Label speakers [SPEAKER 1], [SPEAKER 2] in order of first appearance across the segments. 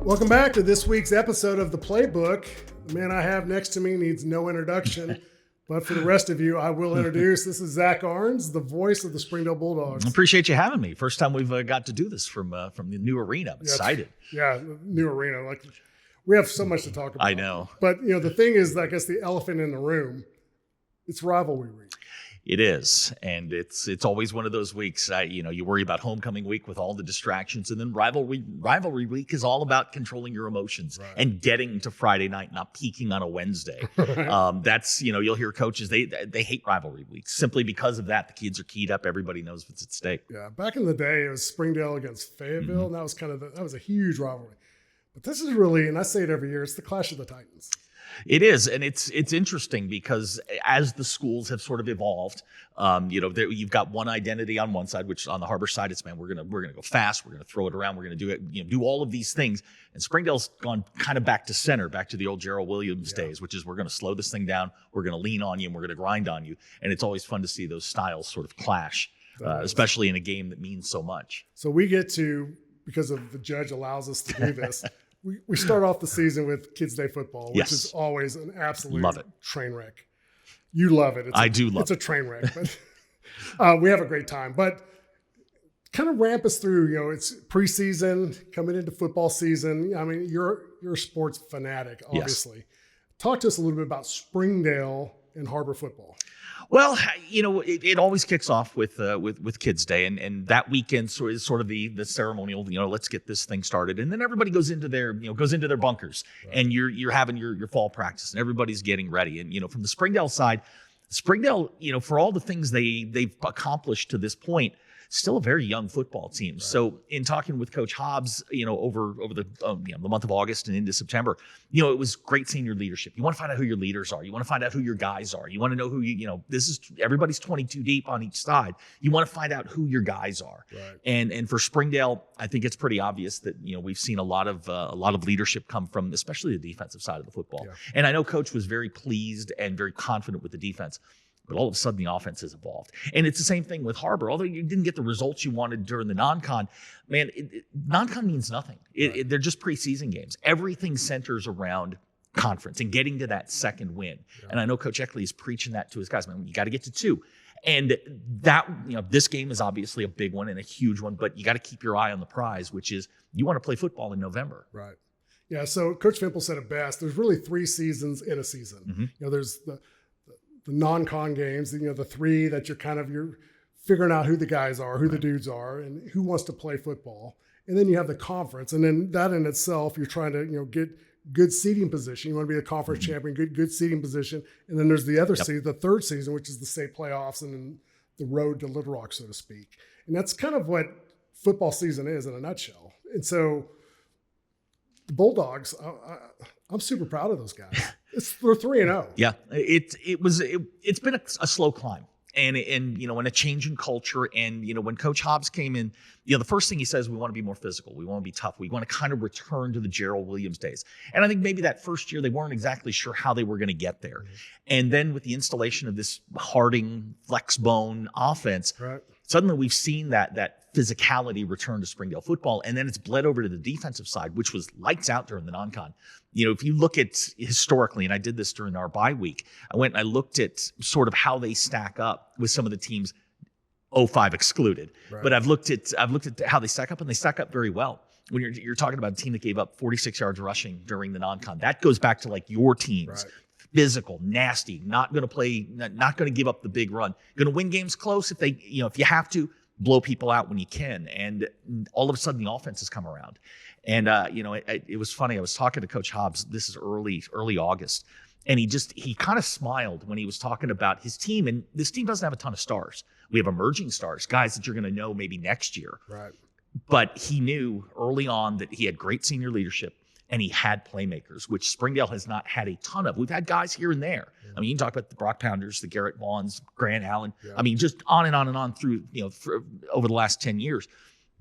[SPEAKER 1] Welcome back to this week's episode of The Playbook. The man I have next to me needs no introduction, but for the rest of you, I will introduce. This is Zach Arns, the voice of the Springdale Bulldogs.
[SPEAKER 2] Appreciate you having me. First time we've got to do this from the new arena. I'm excited.
[SPEAKER 1] Yeah, new arena. Like, we have so much to talk about.
[SPEAKER 2] I know.
[SPEAKER 1] But, the thing is, I guess the elephant in the room, it's rivalry week.
[SPEAKER 2] It is, and it's always one of those weeks. You worry about homecoming week with all the distractions, and then rivalry week is all about controlling your emotions and getting to Friday night, not peaking on a Wednesday. That's you'll hear coaches they hate rivalry weeks simply because of that. The kids are keyed up. Everybody knows what's at stake.
[SPEAKER 1] Yeah, back in the day, it was Springdale against Fayetteville, and that was that was a huge rivalry. But this is really, and I say it every year, it's the Clash of the Titans.
[SPEAKER 2] It is, and it's interesting because as the schools have sort of evolved, you've got one identity on one side, which on the Harbor side, it's we're gonna go fast, we're gonna throw it around, we're gonna do it, do all of these things. And Springdale's gone kind of back to center, back to the old Gerald Williams days, which is we're gonna slow this thing down, we're gonna lean on you, and we're gonna grind on you. And it's always fun to see those styles sort of clash, especially in a game that means so much.
[SPEAKER 1] So we get to, because of the judge allows us to do this. We start off the season with Kids Day football, which is always an absolute train wreck. You love it.
[SPEAKER 2] I do love it.
[SPEAKER 1] It's a train wreck, but we have a great time. But kind of ramp us through, it's preseason, coming into football season. I mean, you're a sports fanatic, obviously. Yes. Talk to us a little bit about Springdale and Harbor football.
[SPEAKER 2] Well, it always kicks off with Kids Day, and that weekend is sort of the ceremonial. Let's get this thing started, and then everybody goes into their bunkers, and you're having your fall practice, and everybody's getting ready. And from the Springdale side, for all the things they've accomplished to this point, still a very young football team. Right. So in talking with Coach Hobbs, over the month of August and into September, it was great senior leadership. You want to find out who your leaders are. You want to find out who your guys are. You want to know who this is, everybody's 22 deep on each side. You want to find out who your guys are. Right. And for Springdale, I think it's pretty obvious that, we've seen a lot of leadership come from, especially the defensive side of the football. Yeah. And I know Coach was very pleased and very confident with the defense. But all of a sudden, the offense has evolved. And it's the same thing with Harbor. Although you didn't get the results you wanted during the non-con, man, non-con means nothing. They're just preseason games. Everything centers around conference and getting to that second win. Yeah. And I know Coach Eckley is preaching that to his guys. Man, you got to get to 2. And that, this game is obviously a big one and a huge one, but you got to keep your eye on the prize, which is you want to play football in November.
[SPEAKER 1] Right. Yeah, so Coach Fimple said it best. There's really 3 seasons in a season. Mm-hmm. There's the non-con games, the 3 that you're figuring out who the guys are, who the dudes are, and who wants to play football. And then you have the conference. And then that in itself, you're trying to, get good seeding position. You want to be the conference champion, good seeding position. And then there's the other season, the third season, which is the state playoffs and then the road to Little Rock, so to speak. And that's kind of what football season is in a nutshell. And so the Bulldogs, I'm super proud of those guys. They're 3-0.
[SPEAKER 2] Yeah, it's been a slow climb, and a change in culture. And when Coach Hobbs came in, the first thing he says, we want to be more physical, we want to be tough, we want to kind of return to the Gerald Williams days. And I think maybe that first year they weren't exactly sure how they were going to get there. And then with the installation of this Harding flex bone offense, suddenly we've seen that physicality return to Springdale football, and then it's bled over to the defensive side, which was lights out during the non-con. If you look at historically, and I did this during our bye week, I went and I looked at sort of how they stack up with some of the teams, 05 excluded. Right. But I've looked at how they stack up, and they stack up very well. When you're talking about a team that gave up 46 yards rushing during the non-con, that goes back to like your teams. Right. Physical, nasty, not going to give up the big run. Going to win games close if if you have to, blow people out when you can. And all of a sudden the offense has come around. And, it was funny. I was talking to Coach Hobbs. This is early August. And he kind of smiled when he was talking about his team. And this team doesn't have a ton of stars. We have emerging stars, guys that you're going to know maybe next year. Right. But he knew early on that he had great senior leadership. And he had playmakers, which Springdale has not had a ton of. We've had guys here and there. Yeah. I mean, you can talk about the Brock Pounders, the Garrett Vaughns, Grant Allen. Yeah. I mean, just on and on and on through, over the last 10 years.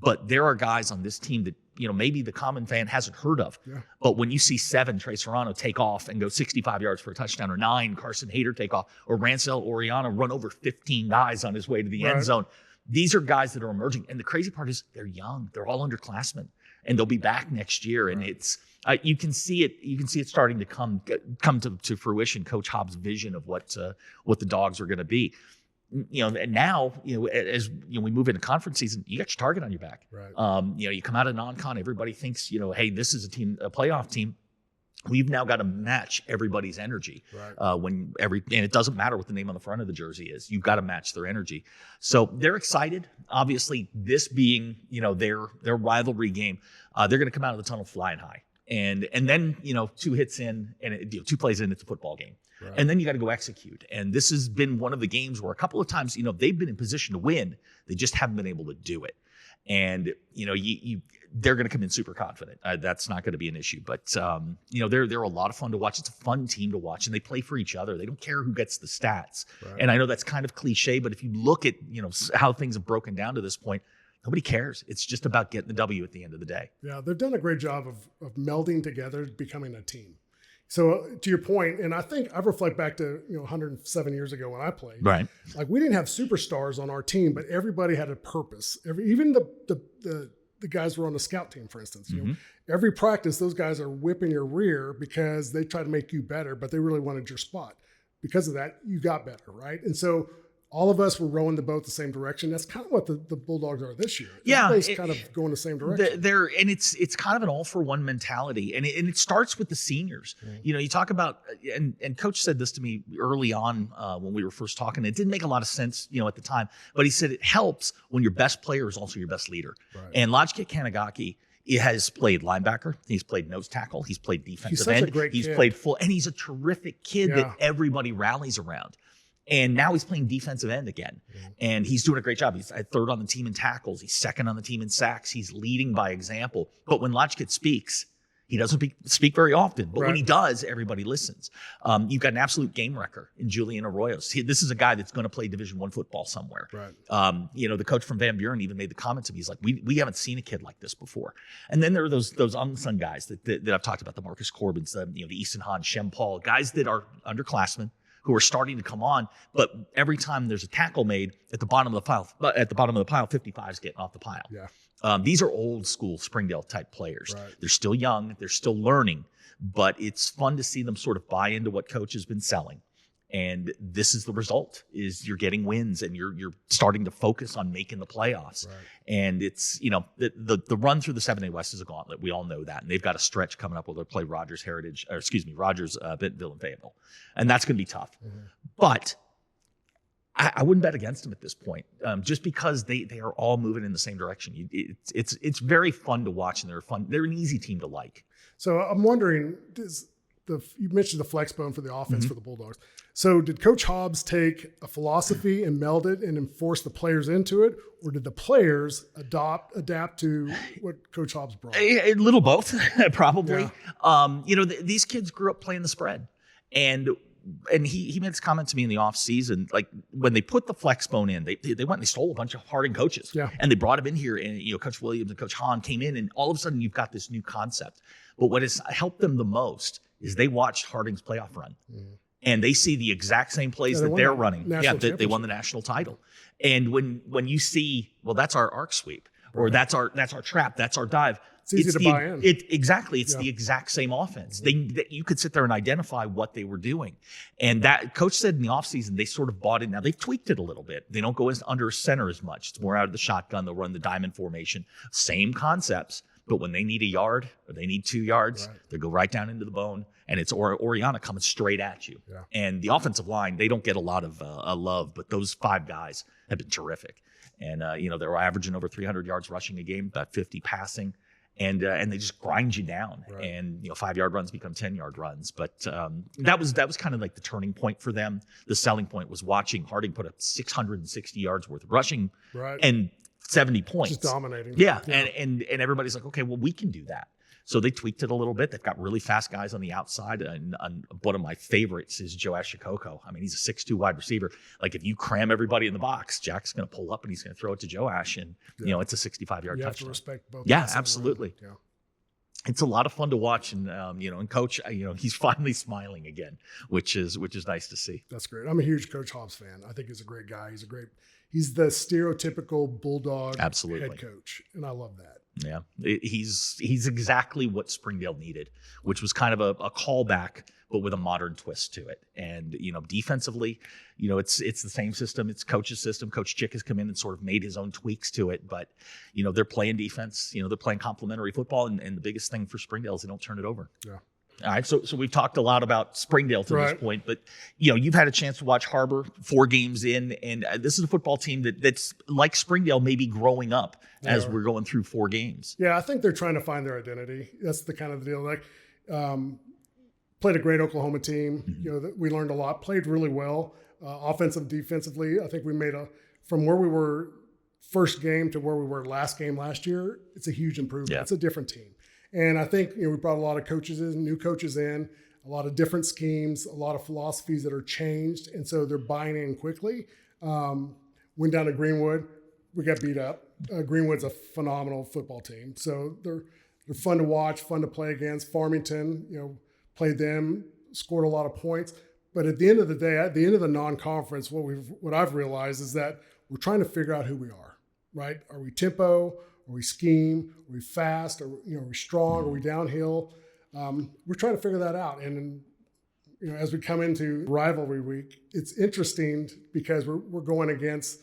[SPEAKER 2] But there are guys on this team that, maybe the common fan hasn't heard of. Yeah. But when you see 7 Trey Serrano take off and go 65 yards for a touchdown, or 9 Carson Hayter take off, or Rancel Oriana run over 15 guys on his way to the end zone, these are guys that are emerging. And the crazy part is they're young. They're all underclassmen. and they'll be back next year. And it's you can see it starting to come to fruition. Coach Hobbs' vision of what the Dogs are going to be. And now, as we move into conference season, you got your target on your back.
[SPEAKER 1] Right.
[SPEAKER 2] You come out of non-con, everybody thinks, hey, this is a playoff team. We've now got to match everybody's energy.
[SPEAKER 1] Right.
[SPEAKER 2] And it doesn't matter what the name on the front of the jersey is. You've got to match their energy. So they're excited. Obviously, this being, their rivalry game, they're going to come out of the tunnel flying high. And then, 2 hits in and 2 plays in, it's a football game.
[SPEAKER 1] Right.
[SPEAKER 2] And then you got to go execute. And this has been one of the games where a couple of times, they've been in position to win. They just haven't been able to do it. And, they're going to come in super confident. That's not going to be an issue. But, they're a lot of fun to watch. It's a fun team to watch. And they play for each other. They don't care who gets the stats.
[SPEAKER 1] Right.
[SPEAKER 2] And I know that's kind of cliche, but if you look at, how things have broken down to this point, nobody cares. It's just about getting the W at the end of the day.
[SPEAKER 1] Yeah, they've done a great job of melding together, becoming a team. So to your point, and I think I reflect back to 107 years ago when I played.
[SPEAKER 2] Right.
[SPEAKER 1] Like we didn't have superstars on our team, but everybody had a purpose. Even the guys who were on the scout team, for instance. Every practice, those guys are whipping your rear because they try to make you better, but they really wanted your spot. Because of that, you got better, right? And so all of us were rowing the boat the same direction. That's kind of what the Bulldogs are this year.
[SPEAKER 2] Yeah,
[SPEAKER 1] everybody's kind of going the same direction.
[SPEAKER 2] And it's kind of an all for one mentality, and it starts with the seniors. You talk about and Coach said this to me early on when we were first talking. It didn't make a lot of sense, at the time, but he said it helps when your best player is also your best leader.
[SPEAKER 1] Right.
[SPEAKER 2] And Logikit Kanagaki, he has played linebacker. He's played nose tackle. He's played defensive
[SPEAKER 1] end.
[SPEAKER 2] end.
[SPEAKER 1] A great
[SPEAKER 2] he's
[SPEAKER 1] kid.
[SPEAKER 2] played full, and he's a terrific kid that everybody rallies around. And now he's playing defensive end again. And he's doing a great job. He's at 3rd on the team in tackles. He's 2nd on the team in sacks. He's leading by example. But when Logikit speaks, he doesn't speak very often. But when he does, everybody listens. You've got an absolute game wrecker in Julian Arroyos. This is a guy that's going to play Division I football somewhere.
[SPEAKER 1] Right.
[SPEAKER 2] The coach from Van Buren even made the comment to me. He's like, we haven't seen a kid like this before. And then there are those unsung guys that I've talked about, the Marcus Corbins, the Easton Hahn, Shem Paul, guys that are underclassmen who are starting to come on, but every time there's a tackle made at the bottom of the pile, 55 is getting off the pile.
[SPEAKER 1] Yeah.
[SPEAKER 2] These are old school Springdale type players.
[SPEAKER 1] Right.
[SPEAKER 2] They're still young, they're still learning, but it's fun to see them sort of buy into what coach has been selling. And this is the result: is you're getting wins and you're starting to focus on making the playoffs.
[SPEAKER 1] Right.
[SPEAKER 2] And it's the run through the 7A West is a gauntlet. We all know that, and they've got a stretch coming up where they'll play Rogers, Bentonville, and Fayetteville, and that's going to be tough. But I wouldn't bet against them at this point, just because they are all moving in the same direction. It's very fun to watch, and they're an easy team to like.
[SPEAKER 1] So I'm wondering, you mentioned the flex bone for the offense for the Bulldogs. So did Coach Hobbs take a philosophy and meld it and enforce the players into it, or did the players adapt to what Coach Hobbs brought?
[SPEAKER 2] A little both, probably.
[SPEAKER 1] Yeah.
[SPEAKER 2] These kids grew up playing the spread, and he made this comment to me in the off season, like when they put the flex bone in, they went and they stole a bunch of Harding coaches, and they brought him in here, and Coach Williams and Coach Hahn came in, and all of a sudden you've got this new concept. But what has helped them the most is they watched Harding's playoff run. And they see the exact same plays that they're running. They won the national title. And when you see, well, that's our arc sweep, or that's our trap, that's our dive.
[SPEAKER 1] It's easy to buy in.
[SPEAKER 2] Exactly. It's the exact same offense. You could sit there and identify what they were doing. And that coach said in the offseason, they sort of bought in. Now they've tweaked it a little bit. They don't go under center as much. It's more out of the shotgun. They'll run the diamond formation. Same concepts. But when they need a yard or they need 2 yards, they go right down into the bone. And it's Oriana coming straight at you. Yeah. And the offensive line, they don't get a lot of love, but those 5 guys have been terrific. And, they're averaging over 300 yards rushing a game, about 50 passing. And they just grind you down. Right. And, 5-yard runs become 10-yard runs. But that was kind of like the turning point for them. The selling point was watching Harding put up 660 yards worth of rushing and 70 points.
[SPEAKER 1] Just dominating.
[SPEAKER 2] Yeah. And everybody's like, okay, well, we can do that. So they tweaked it a little bit. They've got really fast guys on the outside. And one of my favorites is Joash Shikoko. I mean, he's a 6'2" wide receiver. Like, if you cram everybody in the box, Jack's going to pull up and he's going to throw it to Joash. And, it's a 65-yard touchdown.
[SPEAKER 1] You have to respect both.
[SPEAKER 2] Yeah, absolutely. Yeah. It's a lot of fun to watch. And, and Coach, he's finally smiling again, which is nice to see.
[SPEAKER 1] That's great. I'm a huge Coach Hobbs fan. I think he's a great guy. He's the stereotypical Bulldog head coach. And I love that.
[SPEAKER 2] Yeah, he's exactly what Springdale needed, which was kind of a callback, but with a modern twist to it. And defensively, it's the same system. It's coach's system. Coach Chick has come in and sort of made his own tweaks to it. But they're playing defense. They're playing complementary football, and the biggest thing for Springdale is they don't turn it over.
[SPEAKER 1] Yeah.
[SPEAKER 2] All right, so we've talked a lot about Springdale to this point, but you've had a chance to watch Harbor 4 games in, and this is a football team that's like Springdale, maybe growing up as we're going through 4 games.
[SPEAKER 1] Yeah, I think they're trying to find their identity. That's the kind of the deal. Like, played a great Oklahoma team. That we learned a lot. Played really well, offensive, defensively. I think we made from where we were first game to where we were last game last year. It's a huge improvement. Yeah. It's a different team. And I think we brought a lot of coaches in, new coaches in, a lot of different schemes, a lot of philosophies that are changed, and so they're buying in quickly. Went down to Greenwood, we got beat up. Greenwood's a phenomenal football team, so they're fun to watch, fun to play against. Farmington, played them, scored a lot of points. But at the end of the day, at the end of the non-conference, what I've realized is that we're trying to figure out who we are. Right? Are we tempo? Are we scheme? Are we fast? Are we strong? Are we downhill? We're trying to figure that out. And as we come into rivalry week, it's interesting because we're going against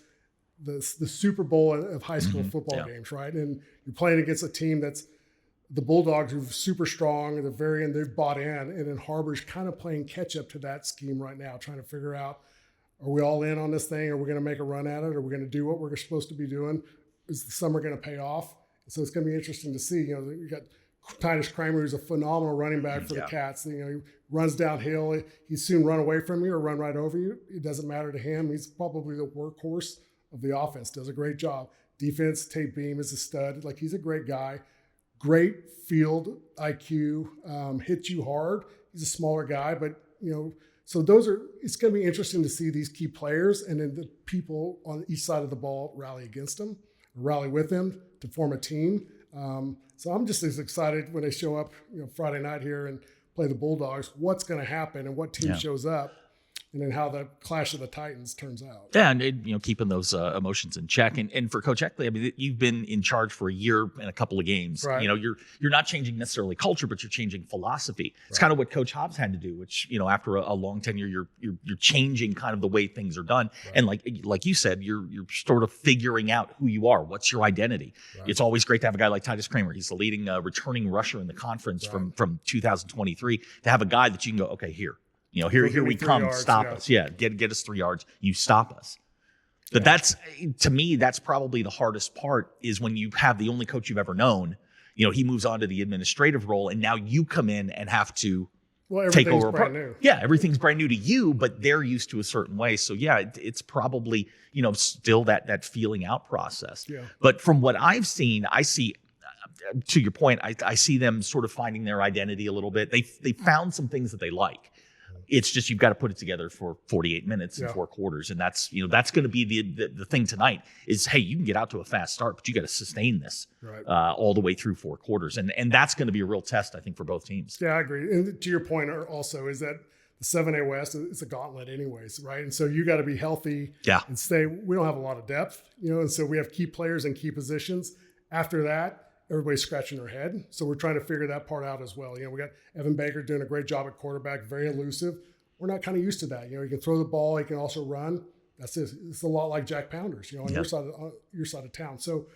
[SPEAKER 1] the Super Bowl of high school football games, right? And you're playing against a team that's the Bulldogs, who're super strong at the very end. They've bought in, and then Harbor's kind of playing catch up to that scheme right now, trying to figure out: are we all in on this thing? Are we going to make a run at it? Are we going to do what we're supposed to be doing? Is the summer going to pay off? So it's going to be interesting to see. You got Titus Kramer, who's a phenomenal running back for the Cats. He runs downhill. He's soon run away from you or run right over you. It doesn't matter to him. He's probably the workhorse of the offense. Does a great job. Defense, Tate Beam is a stud. Like, he's a great guy. Great field IQ. Hits you hard. He's a smaller guy, but so it's going to be interesting to see these key players and then the people on each side of the ball rally against them, rally with them to form a team. So I'm just as excited when they show up, Friday night here and play the Bulldogs, what's going to happen and what team shows up, and then how the Clash of the Titans turns out.
[SPEAKER 2] Yeah, and keeping those emotions in check. And for Coach Eckley, I mean, you've been in charge for a year and a couple of games. Right. You're not changing necessarily culture, but you're changing philosophy. It's kind of what Coach Hobbs had to do, which after a long tenure, you're changing kind of the way things are done. Right. And like you said, you're sort of figuring out who you are. What's your identity? Right. It's always great to have a guy like Titus Kramer. He's the leading returning rusher in the conference from 2023. To have a guy that you can go, okay, here we come, yards, stop us. Yeah, get us 3 yards. You stop us. But that's, to me, that's probably the hardest part, is when you have the only coach you've ever known. He moves on to the administrative role, and now you come in and have to take over.
[SPEAKER 1] Brand new.
[SPEAKER 2] Yeah, everything's brand new to you, but they're used to a certain way. So yeah, it's probably still that feeling out process. Yeah. But from what I've seen, I see. To your point, I see them sort of finding their identity a little bit. They found some things that they like. It's just you've got to put it together for 48 minutes and 4 quarters, and that's going to be the thing tonight. Is, hey, you can get out to a fast start, but you got to sustain this all the way through 4 quarters, and that's going to be a real test, I think, for both teams.
[SPEAKER 1] Yeah, I agree. And to your point, also, is that the 7A West is a gauntlet, anyways, right? And so you got to be healthy and stay. We don't have a lot of depth, and so we have key players in key positions. After that, everybody's scratching their head. So we're trying to figure that part out as well. We got Evan Baker doing a great job at quarterback, very elusive. We're not kind of used to that. He can throw the ball. He can also run. That's it. It's a lot like Jack Pounders, on your side of town. So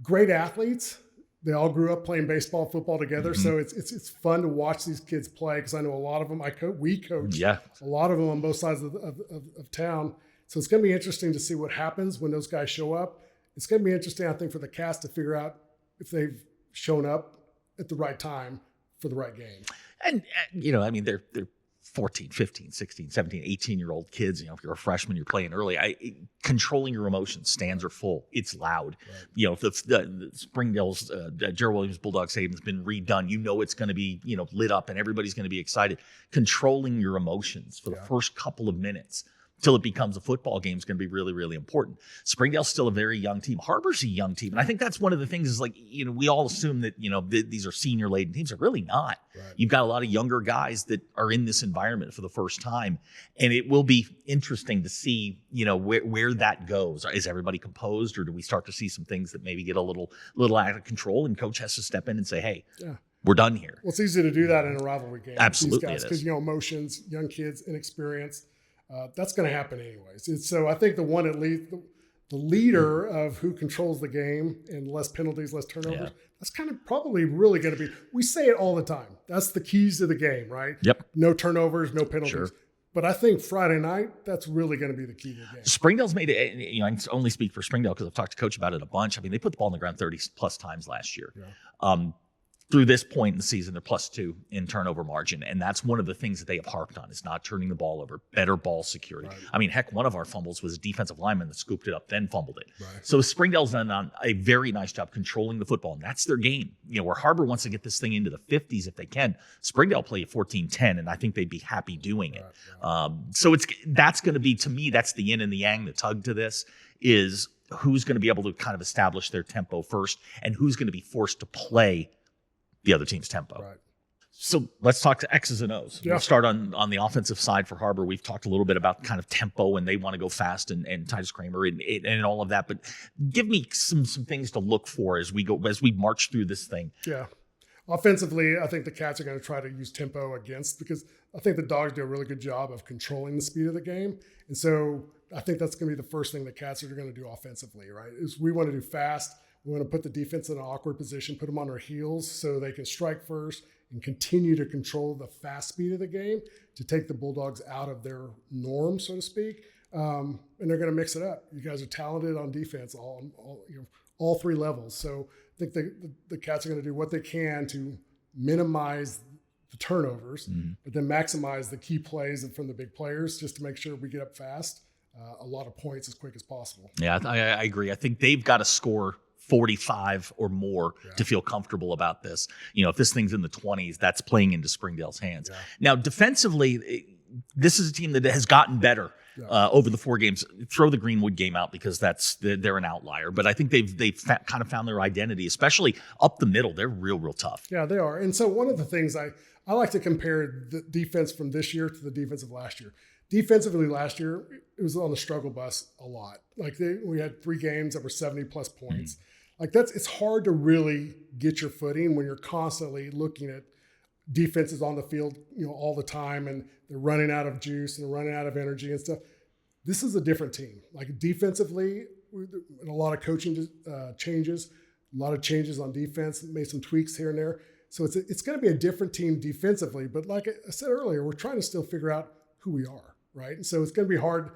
[SPEAKER 1] great athletes. They all grew up playing baseball, football together. Mm-hmm. So it's fun to watch these kids play, because I know a lot of them. We coach a lot of them on both sides of town. So it's going to be interesting to see what happens when those guys show up. It's going to be interesting, I think, for the cast to figure out if they've shown up at the right time for the right game.
[SPEAKER 2] And, they're 14, 15, 16, 17, 18-year-old kids. If you're a freshman, you're playing early. Controlling your emotions. Stands are full. It's loud. Right. The Springdale's Gerald Williams Bulldog Stadium has been redone. It's going to be, lit up, and everybody's going to be excited. Controlling your emotions for the first couple of minutes till it becomes a football game is going to be really, really important. Springdale's still a very young team. Harbor's a young team. And I think that's one of the things is like, we all assume that, these are senior laden teams. They're really not. Right. You've got a lot of younger guys that are in this environment for the first time. And it will be interesting to see, where that goes. Is everybody composed, or do we start to see some things that maybe get a little out of control, and coach has to step in and say, hey, we're done here.
[SPEAKER 1] Well, it's easy to do that in a rivalry game.
[SPEAKER 2] Absolutely.
[SPEAKER 1] Because, emotions, young kids, inexperience. That's going to happen anyways. So I think the one at least, the leader of who controls the game and less penalties, less turnovers, that's kind of probably really going to be, we say it all the time. That's the keys to the game, right?
[SPEAKER 2] Yep.
[SPEAKER 1] No turnovers, no penalties. Sure. But I think Friday night, that's really going to be the key to the game.
[SPEAKER 2] Springdale's made it, I can only speak for Springdale because I've talked to Coach about it a bunch. I mean, they put the ball on the ground 30 plus times last year. Yeah. Through this point in the season, they're +2 in turnover margin. And that's one of the things that they have harped on, is not turning the ball over, better ball security. Right. I mean, heck, one of our fumbles was a defensive lineman that scooped it up, then fumbled it. Right. So Springdale's done a very nice job controlling the football, and that's their game. Where Harbor wants to get this thing into the 50s if they can. Springdale play a 14-10, and I think they'd be happy doing it. Right. So that's going to be, to me, that's the yin and the yang, the tug to this, is who's going to be able to kind of establish their tempo first, and who's going to be forced to play the other team's tempo. Right. So let's talk to X's and O's. Yeah. We'll start on the offensive side for Harbor. We've talked a little bit about kind of tempo, and they want to go fast, and Titus Kramer and all of that. But give me some things to look for as we march through this thing.
[SPEAKER 1] Yeah. Offensively, I think the Cats are going to try to use tempo against, because I think the Dogs do a really good job of controlling the speed of the game. And so I think that's going to be the first thing the Cats are going to do offensively, right? Is we want to do fast. We want to put the defense in an awkward position, put them on their heels so they can strike first and continue to control the fast speed of the game to take the Bulldogs out of their norm, so to speak. And they're going to mix it up. You guys are talented on defense, all three levels. So I think the Cats are going to do what they can to minimize the turnovers, but then maximize the key plays from the big players, just to make sure we get up fast, a lot of points as quick as possible.
[SPEAKER 2] Yeah, I agree. I think they've got to score 45 or more to feel comfortable about this. If this thing's in the 20s, that's playing into Springdale's hands. Yeah. Now, defensively, this is a team that has gotten better over the 4 games. Throw the Greenwood game out because they're an outlier, but I think they've kind of found their identity, especially up the middle. They're real tough.
[SPEAKER 1] Yeah, they are. And so one of the things I like to compare the defense from this year to the defense of last year. Defensively last year, it was on the struggle bus a lot. Like we had 3 games that were 70 plus points. Like it's hard to really get your footing when you're constantly looking at defenses on the field, all the time, and they're running out of juice and running out of energy and stuff. This is a different team. Like defensively, a lot of coaching changes, a lot of changes on defense, made some tweaks here and there. So it's going to be a different team defensively. But like I said earlier, we're trying to still figure out who we are, right? And so it's going to be hard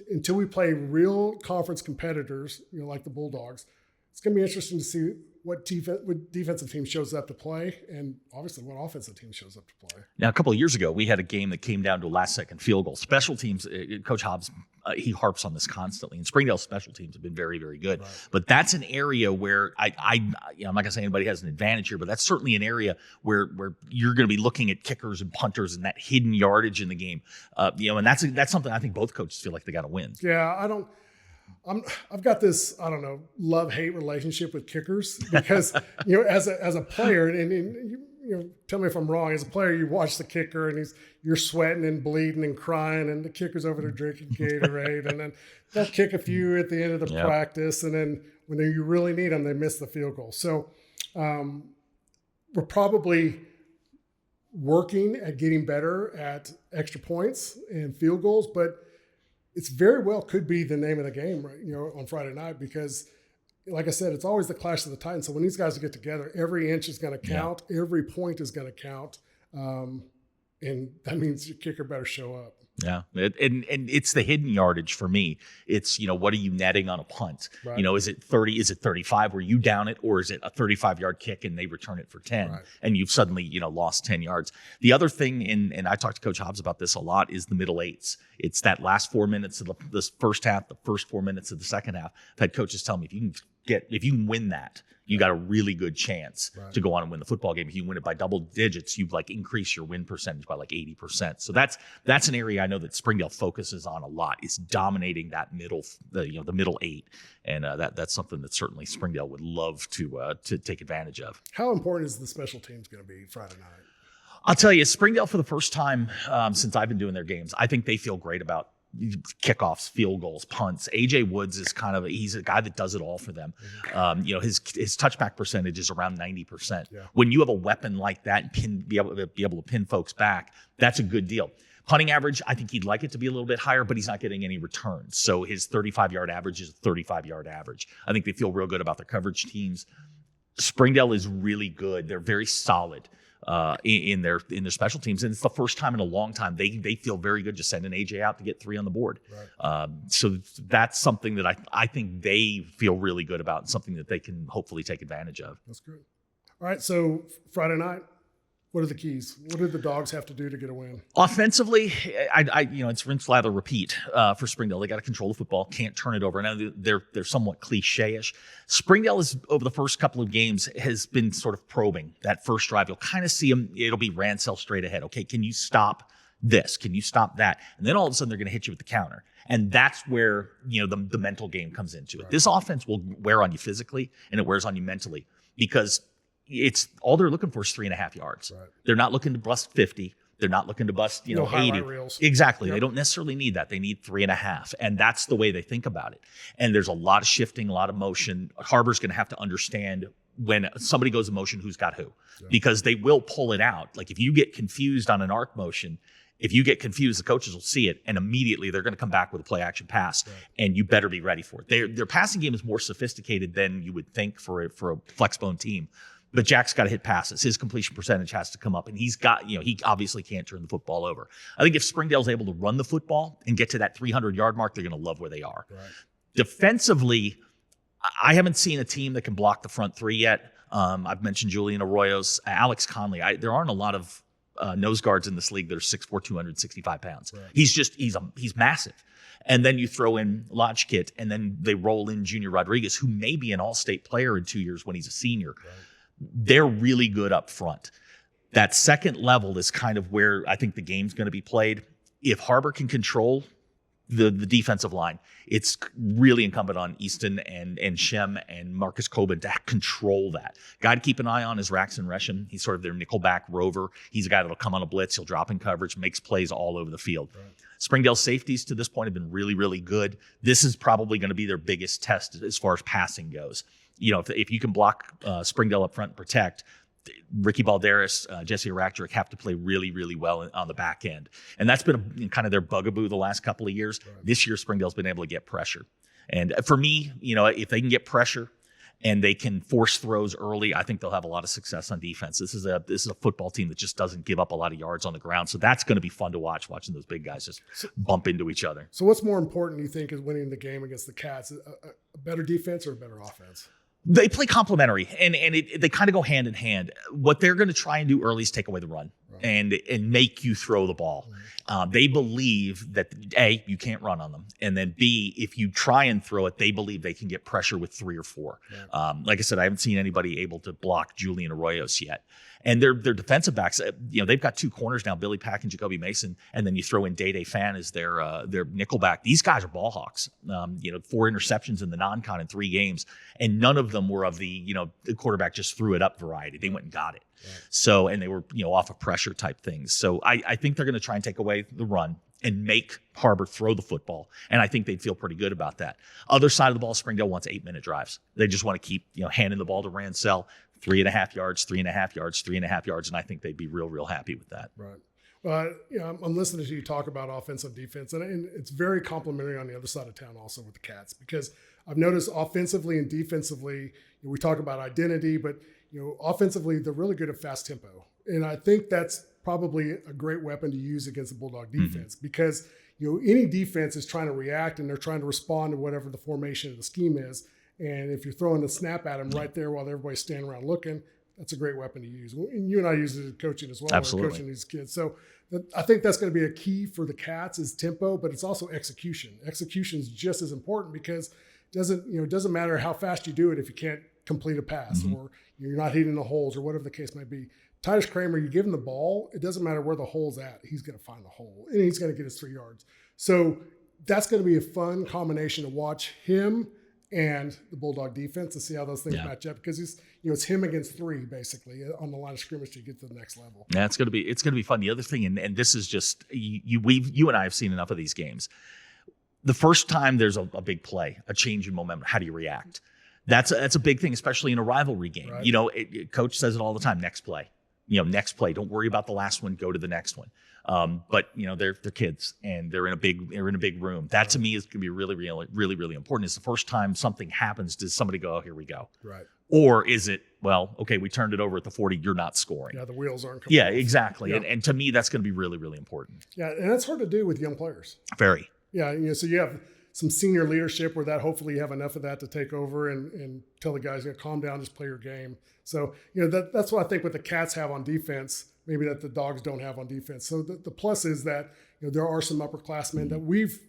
[SPEAKER 1] until we play real conference competitors, like the Bulldogs. It's going to be interesting to see what defensive team shows up to play, and obviously what offensive team shows up to play.
[SPEAKER 2] Now, a couple of years ago, we had a game that came down to a last-second field goal. Special teams, Coach Hobbs, he harps on this constantly, and Springdale's special teams have been very, very good. Right. But that's an area where I'm not going to say anybody has an advantage here, but that's certainly an area where you're going to be looking at kickers and punters and that hidden yardage in the game. And that's something I think both coaches feel like they got to win.
[SPEAKER 1] Yeah, I've got this, love-hate relationship with kickers because, as a player, and tell me if I'm wrong, as a player, you watch the kicker and you're sweating and bleeding and crying, and the kicker's over there drinking Gatorade, and then they'll kick a few at the end of the practice, and then when you really need them, they miss the field goal. So we're probably working at getting better at extra points and field goals, but it's very well could be the name of the game, right? On Friday night, because like I said, it's always the clash of the Titans. So when these guys get together, every inch is going to count. Yeah. Every point is going to count. And that means your kicker better show up.
[SPEAKER 2] Yeah. And it's the hidden yardage for me. It's, what are you netting on a punt? Right. Is it 30? Is it 35 where you down it? Or is it a 35-yard kick and they return it for 10? Right. And you've suddenly, lost 10 yards. The other thing, and I talked to Coach Hobbs about this a lot, is the middle eights. It's that last 4 minutes of the first half, the first 4 minutes of the second half. I've had coaches tell me, if you can can win that, you got a really good chance
[SPEAKER 1] Right.
[SPEAKER 2] to go on and win the football game. If you win it by double digits, you like increase your win percentage by like 80%. So that's an area I know that Springdale focuses on a lot, is dominating that the middle 8. And that's something that certainly Springdale would love to take advantage of.
[SPEAKER 1] How important is the special teams going to be Friday night?
[SPEAKER 2] I'll tell you, Springdale, for the first time since I've been doing their games, I think they feel great about kickoffs, field goals, punts. AJ Woods is he's a guy that does it all for them. His touchback percentage is around 90%.
[SPEAKER 1] Yeah.
[SPEAKER 2] When you have a weapon like that and be able to pin folks back, that's a good deal. Punting average, I think he'd like it to be a little bit higher, but he's not getting any returns. So his 35-yard average is a 35-yard average. I think they feel real good about their coverage teams. Springdale is really good. They're very solid in their special teams, and it's the first time in a long time they feel very good just sending AJ out to get 3 on the board.
[SPEAKER 1] Right.
[SPEAKER 2] So that's something that I think they feel really good about, and something that they can hopefully take advantage of.
[SPEAKER 1] That's good. All right, so Friday night, what are the keys? What do the Dogs have to do to get a win?
[SPEAKER 2] Offensively, it's rinse, lather, repeat for Springdale. They got to control the football, can't turn it over. Now they're somewhat cliche-ish. Springdale is, over the first couple of games, has been sort of probing that first drive. You'll kind of see them. It'll be Ransell straight ahead. Okay, can you stop this? Can you stop that? And then all of a sudden they're going to hit you with the counter. And that's where the mental game comes into it.
[SPEAKER 1] Right.
[SPEAKER 2] This offense will wear on you physically, and it wears on you mentally, because it's all they're looking for is 3.5 yards.
[SPEAKER 1] Right.
[SPEAKER 2] They're not looking to bust 50. They're not looking to bust,
[SPEAKER 1] No
[SPEAKER 2] 80.
[SPEAKER 1] highlight reels.
[SPEAKER 2] Exactly.
[SPEAKER 1] Yep.
[SPEAKER 2] They don't necessarily need that. They need 3.5. And that's the way they think about it. And there's a lot of shifting, a lot of motion. Harbor's going to have to understand when somebody goes in motion, who's got who, because they will pull it out. Like if you get confused on an arc motion, if you get confused, the coaches will see it, and immediately they're going to come back with a play action pass, and you better be ready for it. Their passing game is more sophisticated than you would think for a flexbone team. But Jack's got to hit passes. His completion percentage has to come up, and he obviously can't turn the football over. I think if Springdale's able to run the football and get to that 300-yard mark, they're going to love where they are. Right. Defensively, I haven't seen a team that can block the front 3 yet. I've mentioned Julian Arroyos, Alex Conley. There aren't a lot of nose guards in this league that are 6'4", 265 pounds. Right. He's massive. And then you throw in Lodgkit, and then they roll in Junior Rodriguez, who may be an all-state player in 2 years when he's a senior. Right. They're really good up front. That second level is kind of where I think the game's going to be played. If Harbor can control the defensive line, it's really incumbent on Easton and Shem and Marcus Coben to control that. Guy to keep an eye on is Raxon Resham. He's sort of their nickelback rover. He's a guy that'll come on a blitz. He'll drop in coverage, makes plays all over the field. Right. Springdale safeties to this point have been really, really good. This is probably going to be their biggest test as far as passing goes. If you can block Springdale up front and protect, Ricky Balderas, Jesse Araktrick have to play really, really well on the back end. And that's been kind of their bugaboo the last couple of years. Right. This year, Springdale's been able to get pressure. And for me, if they can get pressure and they can force throws early, I think they'll have a lot of success on defense. This is a football team that just doesn't give up a lot of yards on the ground. So that's going to be fun to watching those big guys just bump into each other.
[SPEAKER 1] So what's more important, you think, is winning the game against the Cats? A better defense or a better offense?
[SPEAKER 2] They play complementary, and they kind of go hand in hand. What they're going to try and do early is take away the run, right, and make you throw the ball. Right. They believe that, A, you can't run on them, and then B, if you try and throw it, they believe they can get pressure with 3 or 4. Right. Like I said, I haven't seen anybody able to block Julian Arroyos yet. And their defensive backs, they've got 2 corners now, Billy Pack and Jacoby Mason, and then you throw in Day Fan as their nickelback. These guys are ball hawks. 4 interceptions in the non-con in 3 games, and none of them were of the quarterback just threw it up variety. They went and got it. Right. So, and they were off of pressure type things. So I think they're going to try and take away the run and make Harbor throw the football. And I think they'd feel pretty good about that. Other side of the ball, Springdale wants 8-minute drives. They just want to keep handing the ball to Ransell. 3.5 yards, 3.5 yards, 3.5 yards, and I think they'd be real, real happy with that.
[SPEAKER 1] Right. Well, I'm listening to you talk about offense and defense, and it's very complimentary on the other side of town also with the Cats, because I've noticed offensively and defensively, we talk about identity, but offensively they're really good at fast tempo, and I think that's probably a great weapon to use against the Bulldog defense, because any defense is trying to react and they're trying to respond to whatever the formation of the scheme is. And if you're throwing the snap at them right there while everybody's standing around looking, that's a great weapon to use. And you and I use it as coaching as well.
[SPEAKER 2] Absolutely.
[SPEAKER 1] Coaching these kids. So I think that's going to be a key for the Cats is tempo, but it's also execution. Execution is just as important, because doesn't matter how fast you do it if you can't complete a pass or you're not hitting the holes or whatever the case may be. Titus Kramer, you give him the ball, it doesn't matter where the hole's at. He's going to find the hole and he's going to get his 3 yards. So that's going to be a fun combination to watch him and the Bulldog defense to see how those things match up, because it's him against 3 basically on the line of scrimmage to get to the next level.
[SPEAKER 2] Yeah, it's going to be fun. The other thing, and this is just you and I have seen enough of these games. The first time there's a big play, a change in momentum, how do you react? That's a big thing, especially in a rivalry game. Right. Coach says it all the time. Next play. Next play. Don't worry about the last one. Go to the next one. But they're kids and they're in a big room. That to me is going to be really, really, really, really important. It's the first time something happens. Does somebody go, oh, here we go?
[SPEAKER 1] Right.
[SPEAKER 2] Or is it, well, okay, we turned it over at the 40. You're not scoring.
[SPEAKER 1] Yeah, the wheels aren't coming.
[SPEAKER 2] Yeah, exactly.
[SPEAKER 1] Yeah.
[SPEAKER 2] And to me, that's going to be really, really important.
[SPEAKER 1] Yeah, and that's hard to do with young players.
[SPEAKER 2] Very.
[SPEAKER 1] Yeah, so you have some senior leadership where that hopefully you have enough of that to take over and tell the guys, calm down, just play your game. So, that's what I think what the Cats have on defense, maybe that the Dogs don't have on defense. So the plus is that there are some upperclassmen that we've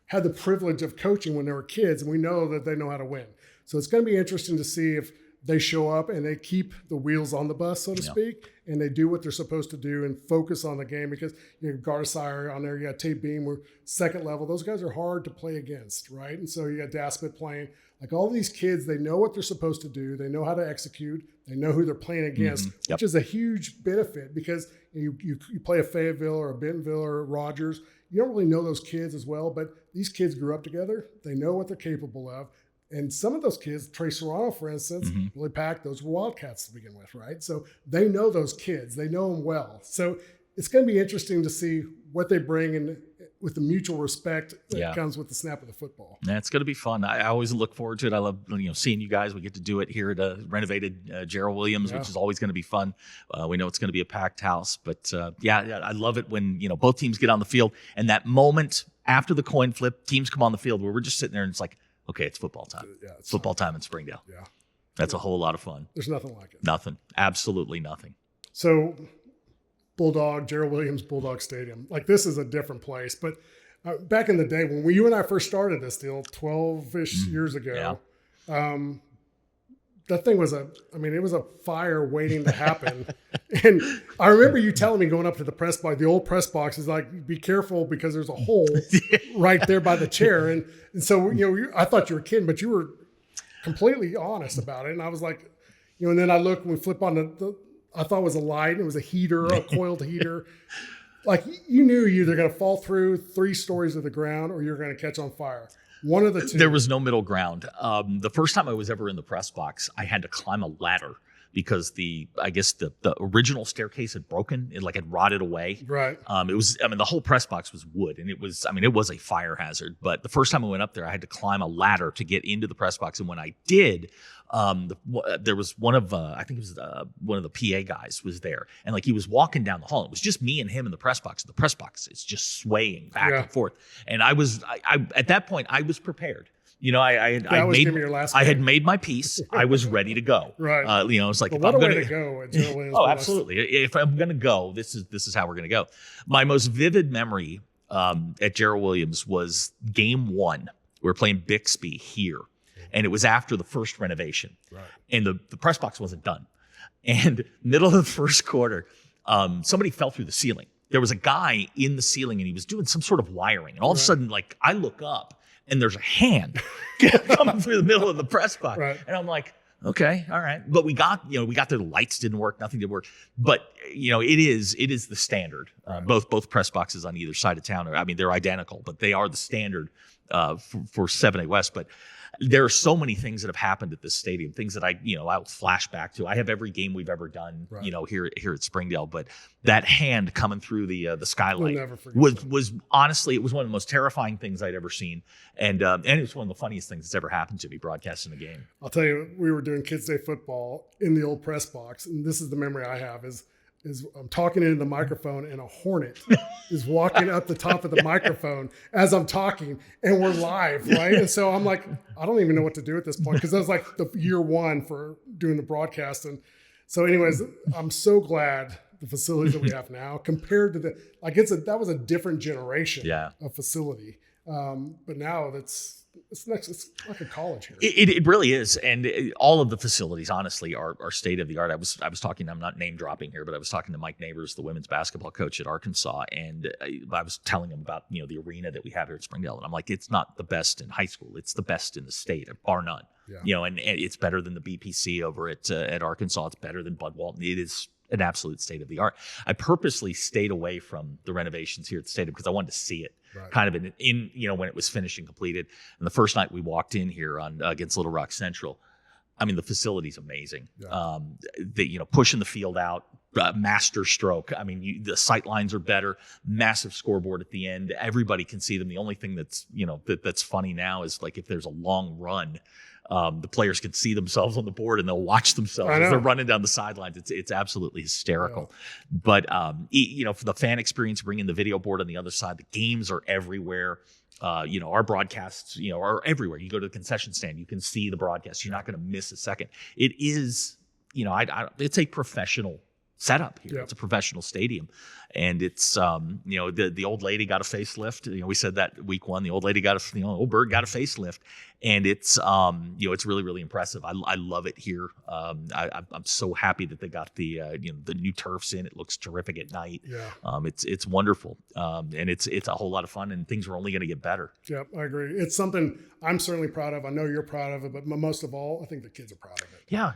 [SPEAKER 1] had the privilege of coaching when they were kids, and we know that they know how to win. So it's going to be interesting to see if they show up and they keep the wheels on the bus, so to speak, and they do what they're supposed to do and focus on the game, because Gardassire on there, you got Tate Beam, we're second level. Those guys are hard to play against, right? And so you got Daspit playing. Like all these kids, they know what they're supposed to do. They know how to execute. They know who they're playing against, which is a huge benefit, because you play a Fayetteville or a Bentonville or a Rogers. You don't really know those kids as well, but these kids grew up together. They know what they're capable of. And some of those kids, Trey Serrano, for instance, Willie Pack, those were Wildcats to begin with, right? So they know those kids. They know them well. So it's going to be interesting to see what they bring in with the mutual respect that comes with the snap of the football. Yeah,
[SPEAKER 2] it's going to be fun. I always look forward to it. I love seeing you guys. We get to do it here at a renovated Gerald Williams, which is always going to be fun. We know it's going to be a packed house. But, I love it when both teams get on the field. And that moment after the coin flip, teams come on the field where we're just sitting there and it's like, okay, it's football time. Yeah, it's football time in Springdale.
[SPEAKER 1] Yeah.
[SPEAKER 2] That's a whole lot of fun.
[SPEAKER 1] There's nothing like it.
[SPEAKER 2] Nothing. Absolutely nothing.
[SPEAKER 1] So Gerald Williams Bulldog Stadium, like this is a different place. But back in the day when you and I first started this deal 12-ish years ago, that thing was it was a fire waiting to happen. And I remember you telling me going up to the press box, the old press box is like, be careful because there's a hole right there by the chair. And so, I thought you were kidding, but you were completely honest about it. And I was like, and then I look, when we flip on the I thought it was a light. It was a heater, a coiled heater. Like you knew you're either going to fall through 3 stories of the ground or you're going to catch on fire. One of the two.
[SPEAKER 2] There was no middle ground. The first time I was ever in the press box, I had to climb a ladder because the original staircase had broken. It had rotted away.
[SPEAKER 1] Right.
[SPEAKER 2] It was, the whole press box was wood, and it was a fire hazard. But the first time I went up there, I had to climb a ladder to get into the press box. And when I did, there was one of I think it was one of the PA guys was there, and he was walking down the hall. It was just me and him in the press box. The press box is just swaying back and forth. And I at that point I was prepared. I had made my peace. I was ready to go.
[SPEAKER 1] Right.
[SPEAKER 2] It's like,
[SPEAKER 1] if I'm going to go.
[SPEAKER 2] Oh, absolutely. If I'm going to go, this is how we're going to go. My most vivid memory at Gerald Williams was game 1. We were playing Bixby here, and it was after the first renovation.
[SPEAKER 1] Right.
[SPEAKER 2] And the press box wasn't done. And middle of the first quarter, somebody fell through the ceiling. There was a guy in the ceiling, and he was doing some sort of wiring. And all of a sudden, I look up, and there's a hand coming through the middle of the press box.
[SPEAKER 1] Right.
[SPEAKER 2] And I'm like, okay, all right. But we got there, the lights didn't work, nothing did work. But, it is the standard.
[SPEAKER 1] Right.
[SPEAKER 2] Both press boxes on either side of town they're identical, but they are the standard for 7A West. But there are so many things that have happened at this stadium, things that I'll flash back to. I have every game we've ever done, here at Springdale. But that hand coming through the skylight was honestly, it was one of the most terrifying things I'd ever seen, and it was one of the funniest things that's ever happened to me broadcasting a game.
[SPEAKER 1] I'll tell you, we were doing Kids Day football in the old press box, and this is the memory I have is I'm talking into the microphone and a hornet is walking up the top of the microphone as I'm talking, and we're live, right? And so I'm like, I don't even know what to do at this point, because that was like the year 1 for doing the broadcast. And so anyways, I'm so glad the facilities that we have now compared to that was a different generation of facility. But now it's like a college here.
[SPEAKER 2] It really is, and all of the facilities, honestly, are state of the art. I was talking. I'm not name dropping here, but I was talking to Mike Neighbors, the women's basketball coach at Arkansas, and I was telling him about the arena that we have here at Springdale, and I'm like, it's not the best in high school; it's the best in the state, bar none. Yeah. And it's better than the BPC over at Arkansas. It's better than Bud Walton. It is an absolute state of the art. I purposely stayed away from the renovations here at the stadium because I wanted to see it kind of in when it was finished and completed. And the first night we walked in here against Little Rock Central, I mean, the facility's amazing. Yeah. Pushing the field out, master stroke. I mean, the sight lines are better, massive scoreboard at the end. Everybody can see them. The only thing that's, that's funny now is like if there's a long run, the players can see themselves on the board and they'll watch themselves as they're running down the sidelines. It's absolutely hysterical. Yeah. But, for the fan experience, bringing the video board on the other side, the games are everywhere. Our broadcasts, are everywhere. You go to the concession stand, you can see the broadcast. You're not going to miss a second. It is, it's a professional setup here. Yep. It's a professional stadium, and it's the old lady got a facelift. We said that week one. The old lady got old bird got a facelift, and it's it's really, really impressive. I love it here. I'm so happy that they got the new turfs in. It looks terrific at night. Yeah. It's wonderful, and it's a whole lot of fun, and things are only going to get better.
[SPEAKER 1] Yep, I agree. It's something I'm certainly proud of. I know you're proud of it, but most of all, I think the kids are proud of it.
[SPEAKER 2] Yeah,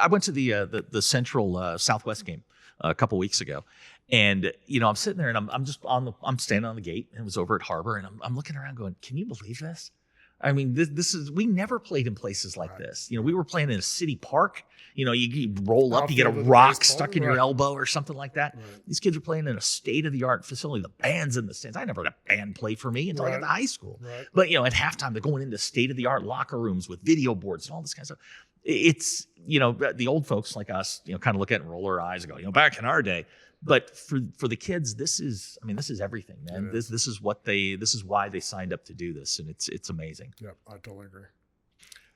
[SPEAKER 2] I went to the Central Southwest game a couple weeks ago, and I'm sitting there and I'm standing on the gate, and it was over at Harbor, and I'm looking around going, can you believe this? I mean, this is, we never played in places like this. We were playing in a city park. You roll up, you get a rock stuck in your elbow or something like that. Right. These kids are playing in a state-of-the-art facility. The band's in the stands. I never got band play for me until I got to high school. Right. But, at halftime, they're going into state-of-the-art locker rooms with video boards and all this kind of stuff. It's, the old folks like us, kind of look at it and roll our eyes and go, back in our day. But for the kids, this is everything, man. This is why they signed up to do this, and it's amazing.
[SPEAKER 1] Yeah, I totally agree.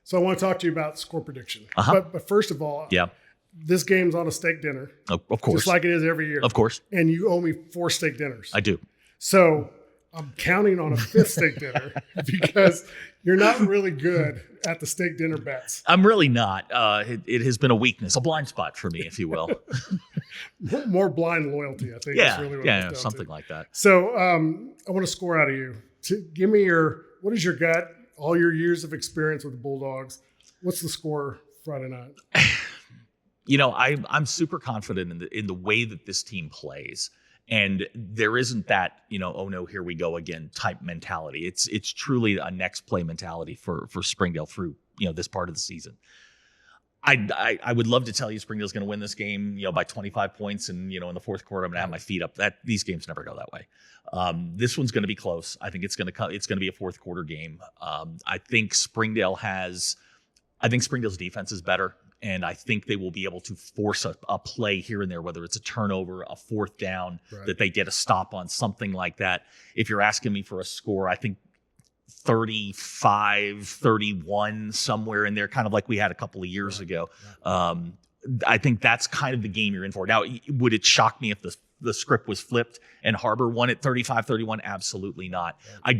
[SPEAKER 1] So I want to talk to you about score prediction.
[SPEAKER 2] Uh-huh.
[SPEAKER 1] But first of all, this game's on a steak dinner.
[SPEAKER 2] Of course.
[SPEAKER 1] Just like it is every year.
[SPEAKER 2] Of course.
[SPEAKER 1] And you owe me 4 steak dinners.
[SPEAKER 2] I do.
[SPEAKER 1] So I'm counting on a 5th steak dinner because you're not really good at the steak dinner bets.
[SPEAKER 2] I'm really not. It has been a weakness, a blind spot for me, if you will.
[SPEAKER 1] More blind loyalty, I think.
[SPEAKER 2] Yeah,
[SPEAKER 1] is really what
[SPEAKER 2] something like that.
[SPEAKER 1] So I want to score out of you. Give me what is your gut? All your years of experience with the Bulldogs. What's the score Friday night?
[SPEAKER 2] I'm super confident in the way that this team plays. And there isn't that, oh no, here we go again type mentality. It's truly a next play mentality for Springdale through, this part of the season. I would love to tell you Springdale's going to win this game, by 25 points, and in the fourth quarter I'm going to have my feet up. These games never go that way. This one's going to be close. I think it's going to be a fourth quarter game. I think Springdale's defense is better, and I think they will be able to force a play here and there, whether it's a turnover, a fourth down, that they get a stop on, something like that. If you're asking me for a score, I think 35, 31, somewhere in there, kind of like we had a couple of years ago. I think that's kind of the game you're in for. Now, would it shock me if the script was flipped and Harbor won at 35-31? Absolutely not. I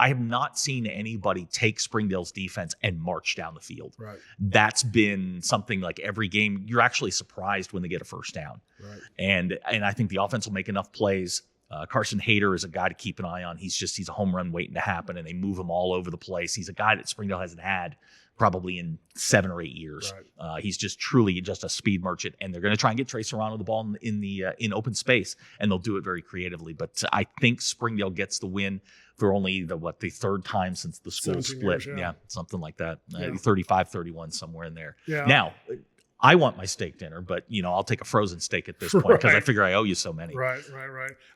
[SPEAKER 2] have not seen anybody take Springdale's defense and march down the field. Right. That's been something like every game. You're actually surprised when they get a first down. Right. And I think the offense will make enough plays. Carson Hayter is a guy to keep an eye on. He's a home run waiting to happen, and they move him all over the place. He's a guy that Springdale hasn't had probably in 7 or 8 years. Right. He's truly a speed merchant, and they're going to try and get Trace Serrano the ball in open space, and they'll do it very creatively. But I think Springdale gets the win for only the third time since the school split. Years, something like that. 35-31, somewhere in there. Yeah. Now, I want my steak dinner, but I'll take a frozen steak at this point because I figure I owe you so many. Right.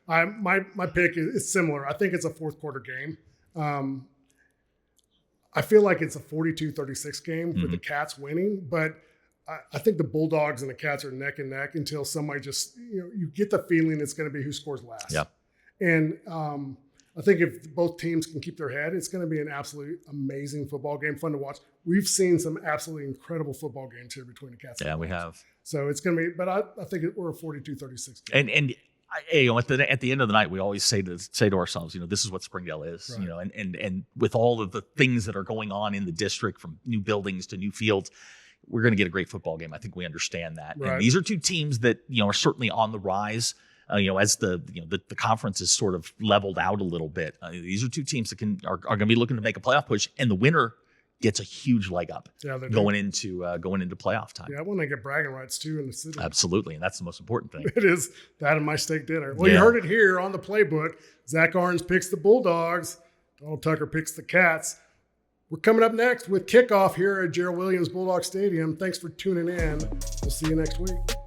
[SPEAKER 1] My pick is similar. I think it's a fourth quarter game. I feel like it's a 42-36 game for the Cats winning, but I think the Bulldogs and the Cats are neck and neck until somebody just you get the feeling it's going to be who scores last. Yeah. And I think if both teams can keep their head, it's going to be an absolutely amazing football game, fun to watch. We've seen some absolutely incredible football games here between the Cats.
[SPEAKER 2] Yeah, we have.
[SPEAKER 1] So it's going to be, but I think we're a 42-36 game.
[SPEAKER 2] And At the end of the night, we always say to ourselves, this is what Springdale is,
[SPEAKER 1] Right.
[SPEAKER 2] and with all of the things that are going on in the district, from new buildings to new fields, we're going to get a great football game. I think we understand that.
[SPEAKER 1] Right.
[SPEAKER 2] And these are two teams that are certainly on the rise. As the conference is sort of leveled out a little bit, these are two teams that are going to be looking to make a playoff push, and the winner gets a huge leg up going into playoff time.
[SPEAKER 1] Yeah, I want to get bragging rights too in the city.
[SPEAKER 2] Absolutely, and that's the most important thing.
[SPEAKER 1] It is that and my steak dinner. Well, you heard it here on the Playbook. Zach Arns picks the Bulldogs. Donald Tucker picks the Cats. We're coming up next with kickoff here at Gerald Williams Bulldog Stadium. Thanks for tuning in. We'll see you next week.